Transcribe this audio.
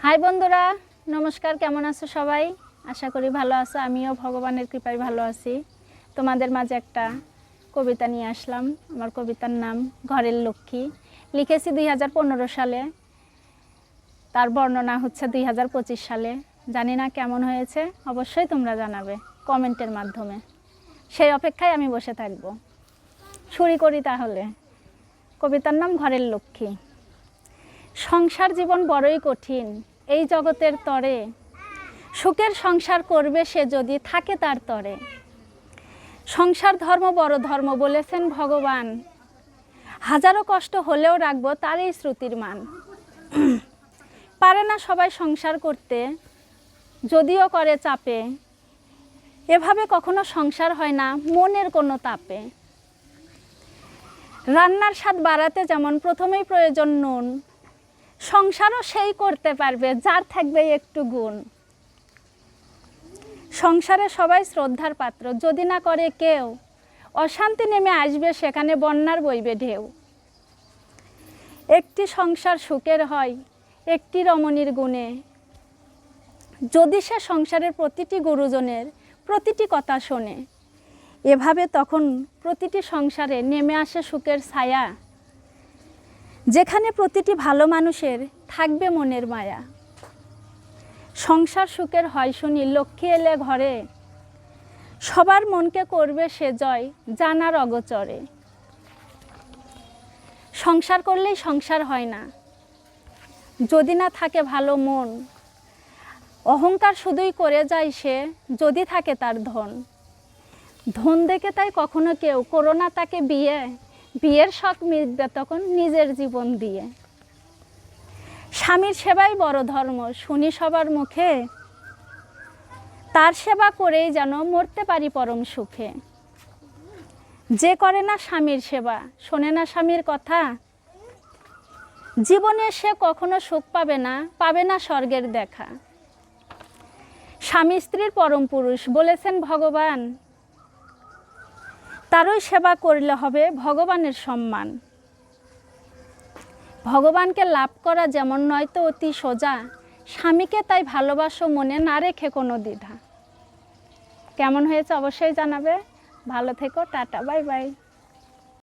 High বন্ধুরা, নমস্কার। কেমন আছো সবাই? আশা করি ভালো আছো। আমিও ভগবানের কৃপায় ভালো আছি। তোমাদের মাঝে একটা কবিতা নিয়ে আসলাম। আমার কবিতার নাম ঘরের লক্ষ্মী। লিখেছি 2015 সালে, তার বর্ণনা হচ্ছে 2025 সালে। জানি না কেমন হয়েছে, অবশ্যই তোমরা জানাবে কমেন্টের মাধ্যমে। সেই অপেক্ষায় আমি বসে থাকব। শুরু করি তাহলে। কবিতার নাম ঘরের লক্ষ্মী। সংসার জীবন বড়ই কঠিন এই জগতের তরে, সুখের সংসার করবে সে যদি থাকে তার তরে। সংসার ধর্ম বড় ধর্ম বলেছেন ভগবান, হাজারো কষ্ট হলেও রাখবো তারই শ্রুতির মান। পারে না সবাই সংসার করতে, যদিও করে চাপে, এভাবে কখনো সংসার হয় না মনের কোনো তাপে। রান্নার স্বাদ বাড়াতে যেমন প্রথমেই প্রয়োজন নুন, সংসারও সেই করতে পারবে যার থাকবে একটু গুণ। সংসারে সবাই শ্রদ্ধার পাত্র, যদি না করে কেউ, অশান্তি নেমে আসবে সেখানে বন্যার বইবে ঢেউ। একটি সংসার সুখের হয় একটি রমণীর গুণে, যদি সে সংসারের প্রতিটি গুরুজনের প্রতিটি কথা শোনে। এভাবে তখন প্রতিটি সংসারে নেমে আসে সুখের ছায়া, যেখানে প্রতিটি ভালো মানুষের থাকবে মনের মায়া। সংসার সুখের হয় শুনি লক্ষ্মী এলে ঘরে, সবার মনকে করবে সে জয় জানার অগোচরে। সংসার করলেই সংসার হয় না যদি না থাকে ভালো মন, অহংকার শুধুই করে যায় সে যদি থাকে তার ধন। ধন দেখে তাই কখনো কেউ করো না তাকে বিয়ে, বিয়ের শখ মিটবে তখন নিজের জীবন দিয়ে। স্বামীর সেবাই বড় ধর্ম শুনি সবার মুখে, তার সেবা করেই যেন মরতে পারি পরম সুখে। যে করে না স্বামীর সেবা, শোনে না স্বামীর কথা, জীবনে সে কখনো সুখ পাবে না, পাবে না স্বর্গের দেখা। স্বামী স্ত্রীর পরম পুরুষ বলেছেন ভগবান, তারই সেবা করলে হবে ভগবানের সম্মান। ভগবানকে লাভ করা যেমন নয়তো অতি সোজা, স্বামীকে তাই ভালোবাসো মনে না রেখে কোনো দ্বিধা। কেমন হয়েছে অবশ্যই জানাবে। ভালো থেকো, টাটা, বাই বাই।